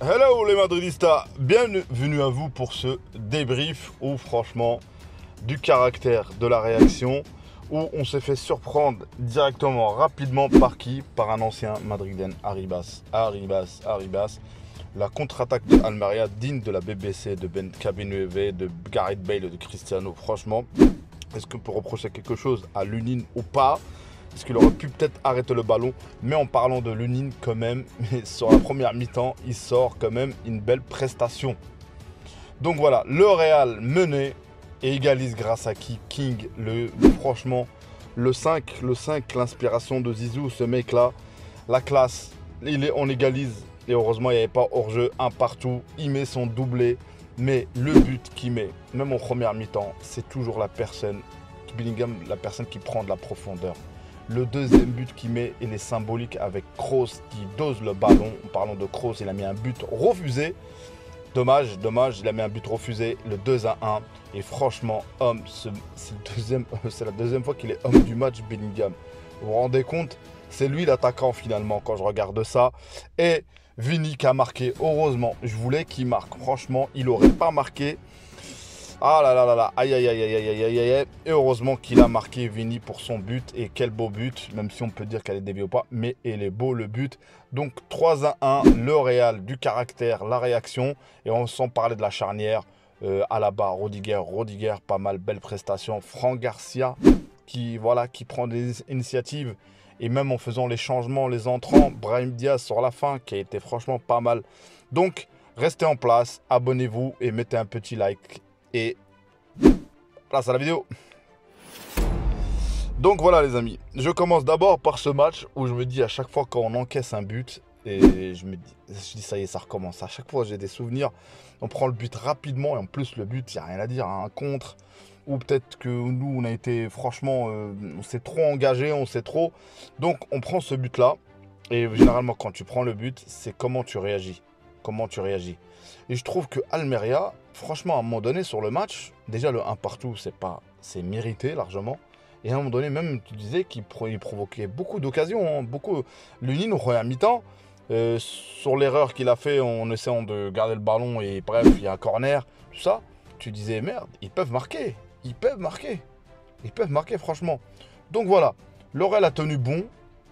Hello les Madridistas, bienvenue à vous pour ce débrief où franchement du caractère, de la réaction, où on s'est fait surprendre directement, rapidement par qui? Par un ancien madrilène, Arribas. La contre-attaque de Almeria, digne de la BBC, de Ben Cabinueve, de Gareth Bale, de Cristiano. Franchement, est-ce qu'on peut reprocher quelque chose à Lunin ou pas? Parce qu'il aurait pu peut-être arrêter le ballon. Mais en parlant de Lunin quand même, sur la première mi-temps, il sort quand même une belle prestation. Donc voilà, le Real mené et égalise grâce à qui? King, franchement, le 5, l'inspiration de Zizou, ce mec-là, la classe, on égalise. Et heureusement, il n'y avait pas hors-jeu, un partout. Il met son doublé. Mais le but qu'il met, même en première mi-temps, c'est toujours la personne, Bellingham, la personne qui prend de la profondeur. Le deuxième but qu'il met, il est symbolique avec Kroos qui dose le ballon. En parlant de Kroos, il a mis un but refusé. Dommage, il a mis un but refusé, le 2-1. Et franchement, c'est la deuxième fois qu'il est homme du match, Bellingham. Vous vous rendez compte? C'est lui l'attaquant finalement quand je regarde ça. Et Vini qui a marqué, heureusement, je voulais qu'il marque. Franchement, il n'aurait pas marqué. Ah là là là là, aïe aïe aïe aïe aïe aïe aïe aïe. Et heureusement qu'il a marqué Vini pour son but. Et quel beau but, même si on peut dire qu'elle est déviée ou pas. Mais il est beau le but. Donc 3-1, le Real, du caractère, la réaction. Et on sent parler de la charnière. Alaba, Rudiger, pas mal, belle prestation. Fran Garcia qui prend des initiatives. Et même en faisant les changements, les entrants. Brahim Diaz sur la fin qui a été franchement pas mal. Donc restez en place, abonnez-vous et mettez un petit like. Et place à la vidéo. Donc voilà les amis, je commence d'abord par ce match où je me dis à chaque fois quand on encaisse un but, et je dis ça y est, ça recommence. À chaque fois j'ai des souvenirs, on prend le but rapidement et en plus le but, il n'y a rien à dire, un contre. Ou peut-être que nous on a été franchement, on s'est trop engagé, on s'est trop. Donc on prend ce but là et généralement quand tu prends le but, c'est comment tu réagis. Et je trouve que Almeria, franchement, à un moment donné sur le match, déjà le 1 partout, c'est mérité largement. Et à un moment donné, même tu disais qu'il provoquait beaucoup d'occasions, beaucoup. Lunin au premier mi-temps, sur l'erreur qu'il a fait en essayant de garder le ballon et bref, il y a un corner, tout ça. Tu disais merde, ils peuvent marquer, franchement. Donc voilà, L'Oréal a tenu bon,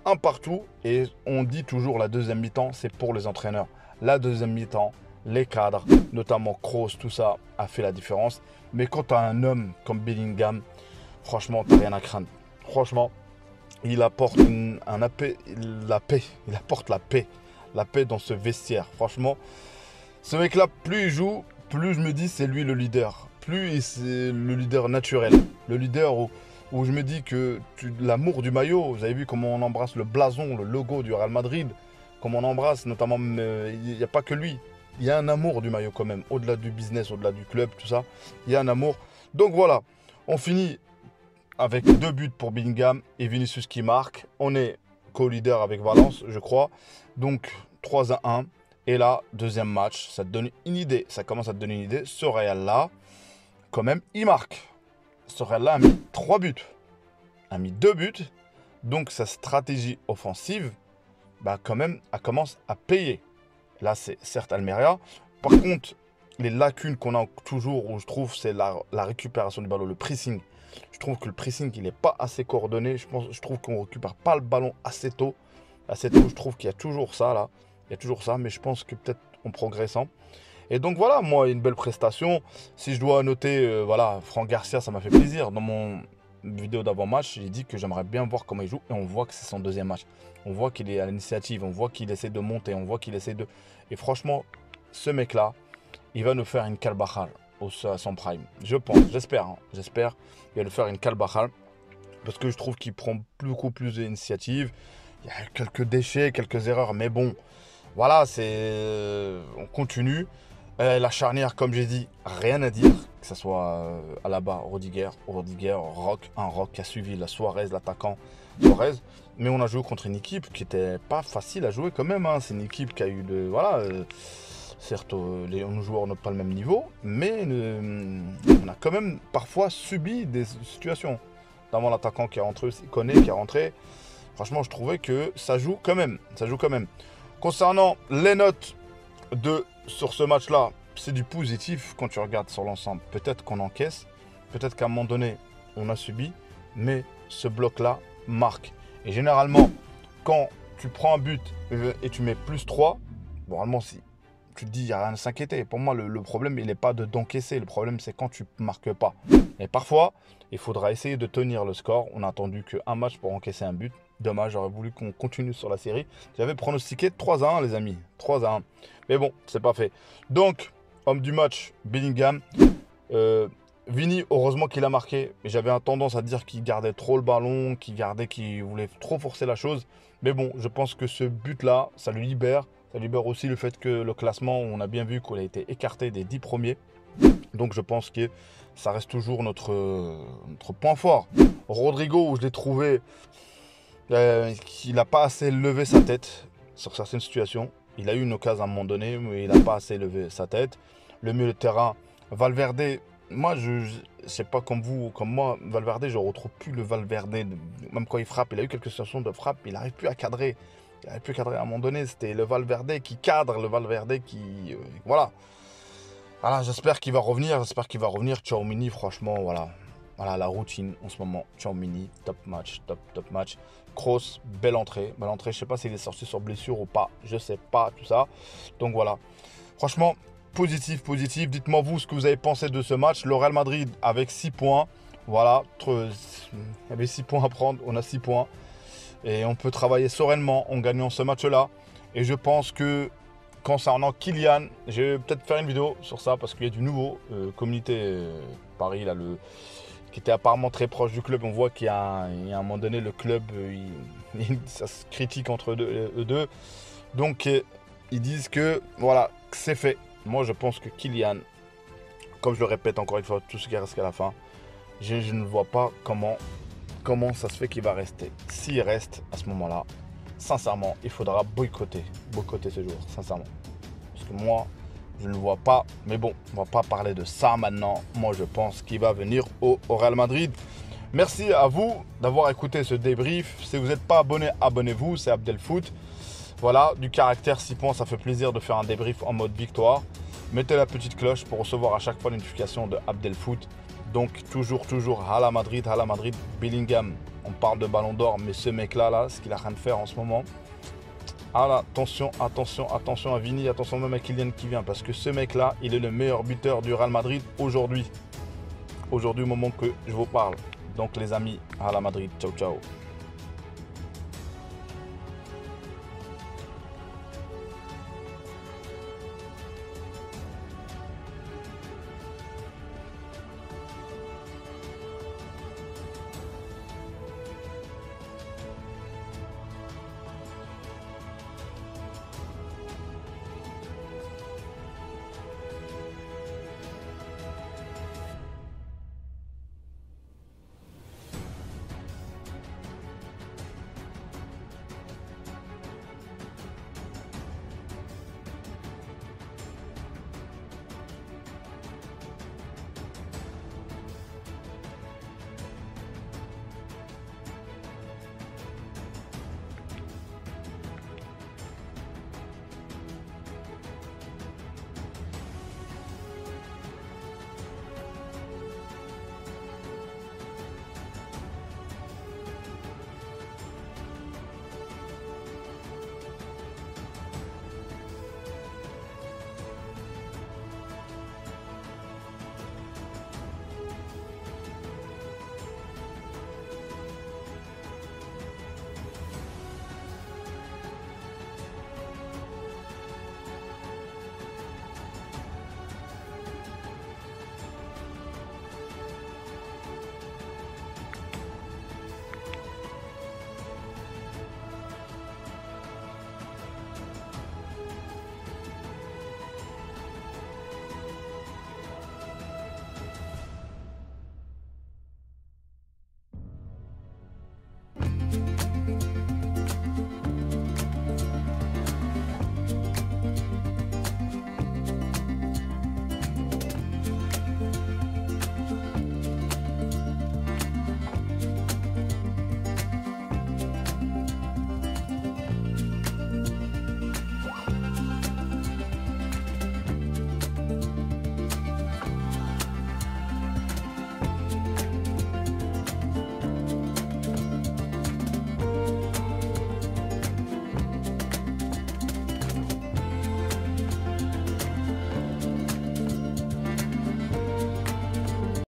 un partout, et on dit toujours la deuxième mi-temps, c'est pour les entraîneurs. La deuxième mi-temps, les cadres, notamment Kroos, tout ça, a fait la différence. Mais quand tu as un homme comme Bellingham, franchement, tu n'as rien à craindre. Franchement, il apporte la paix. La paix dans ce vestiaire. Franchement, ce mec-là, plus il joue, plus je me dis c'est lui le leader. Plus c'est le leader naturel. Le leader où je me dis que l'amour du maillot, vous avez vu comment on embrasse le blason, le logo du Real Madrid, comment on embrasse, notamment, il n'y a pas que lui. Il y a un amour du maillot quand même, au-delà du business, au-delà du club, tout ça. Il y a un amour. Donc voilà, on finit avec 2 buts pour Bellingham et Vinicius qui marque. On est co-leader avec Valence, je crois. Donc 3-1. Et là, deuxième match, ça te donne une idée. Ça commence à te donner une idée. Ce Real-là, quand même, il marque. Ce Real-là a mis 3 buts. A mis 2 buts. Donc sa stratégie offensive, bah quand même, elle commence à payer. Là, c'est certes Almeria. Par contre, les lacunes qu'on a toujours, où je trouve, c'est la récupération du ballon, le pressing. Je trouve que le pressing, il n'est pas assez coordonné. Je trouve qu'on ne récupère pas le ballon assez tôt. Je trouve qu'il y a toujours ça, là. Il y a toujours ça, mais je pense que peut-être en progressant. Et donc voilà, moi, une belle prestation. Si je dois noter, voilà, Fran Garcia, ça m'a fait plaisir. Dans mon vidéo d'avant-match, j'ai dit que j'aimerais bien voir comment il joue. Et on voit que c'est son deuxième match. On voit qu'il est à l'initiative, on voit qu'il essaie de monter, on voit qu'il essaie de... Et franchement, ce mec-là, il va nous faire une Carvajal à son prime. Je pense, j'espère. J'espère qu'il va nous faire une Carvajal. Parce que je trouve qu'il prend beaucoup plus d'initiative. Il y a quelques déchets, quelques erreurs, mais bon, voilà, on continue. La charnière, comme j'ai dit, rien à dire. Que ce soit Alaba, Rudiger, Rock, un Rock qui a suivi la Suarez, l'attaquant Suarez. Mais on a joué contre une équipe qui n'était pas facile à jouer quand même. Hein. C'est une équipe qui a eu de... Voilà, certes, nos joueurs n'ont pas le même niveau, mais on a quand même parfois subi des situations. Notamment l'attaquant qui est rentré aussi, Koné qui est rentré. Franchement, je trouvais que ça joue quand même. Concernant les notes, sur ce match-là, c'est du positif quand tu regardes sur l'ensemble. Peut-être qu'on encaisse, peut-être qu'à un moment donné, on a subi, mais ce bloc-là marque. Et généralement, quand tu prends un but et tu mets +3, bon, normalement, si tu te dis, il n'y a rien à s'inquiéter. Pour moi, le problème, il n'est pas d'encaisser. Le problème, c'est quand tu ne marques pas. Et parfois, il faudra essayer de tenir le score. On a attendu qu'un match pour encaisser un but. Dommage, j'aurais voulu qu'on continue sur la série. J'avais pronostiqué 3-1, les amis. 3-1. Mais bon, c'est pas fait. Donc, homme du match, Bellingham. Vini, heureusement qu'il a marqué. Mais j'avais tendance à dire qu'il gardait trop le ballon, qu'il voulait trop forcer la chose. Mais bon, je pense que ce but-là, ça lui libère. Ça libère aussi le fait que le classement, on a bien vu qu'on a été écarté des 10 premiers. Donc je pense que ça reste toujours notre point fort. Rodrigo, je l'ai trouvé qu'il n'a pas assez levé sa tête sur certaines situations. Il a eu une occasion à un moment donné, mais il n'a pas assez levé sa tête. Le milieu de terrain, Valverde, moi je ne sais pas comme vous ou comme moi, Valverde, je ne retrouve plus le Valverde. Même quand il frappe, il a eu quelques situations de frappe, il n'arrive plus à cadrer. Il n'avait plus cadré à un moment donné, c'était le Valverde qui cadre, le Valverde qui... voilà. Voilà, j'espère qu'il va revenir, Tchouaméni, franchement, voilà. Voilà la routine en ce moment. Tchouaméni, top match. Kroos, belle entrée. Je ne sais pas s'il est sorti sur blessure ou pas, je ne sais pas, tout ça. Donc voilà. Franchement, positif. Dites-moi vous ce que vous avez pensé de ce match. Le Real Madrid avec 6 points. Voilà, il y avait 6 points à prendre, on a 6 points. Et on peut travailler sereinement en gagnant ce match-là. Et je pense que concernant Kylian, je vais peut-être faire une vidéo sur ça parce qu'il y a du nouveau. Communauté Paris, là, qui était apparemment très proche du club. On voit qu'il y a un moment donné, le club, ça se critique entre eux deux. Donc, ils disent que voilà, c'est fait. Moi, je pense que Kylian, comme je le répète encore une fois, tout ce qui reste à la fin, je ne vois pas comment ça se fait qu'il va rester. S'il reste à ce moment-là, sincèrement, il faudra boycotter ce jour, sincèrement. Parce que moi, je ne le vois pas. Mais bon, on va pas parler de ça maintenant. Moi, je pense qu'il va venir au Real Madrid. Merci à vous d'avoir écouté ce débrief. Si vous n'êtes pas abonné, abonnez-vous. C'est Abdelfoot. Voilà, du caractère 6 points, ça fait plaisir de faire un débrief en mode victoire. Mettez la petite cloche pour recevoir à chaque fois une notification de Abdelfoot. Donc toujours Hala Madrid, Bellingham. On parle de Ballon d'Or, mais ce mec-là, ce qu'il est en train de faire en ce moment. Ah, attention à Vini, attention même à Kylian qui vient. Parce que ce mec-là, il est le meilleur buteur du Real Madrid aujourd'hui. Aujourd'hui, au moment que je vous parle. Donc les amis, Hala Madrid, ciao.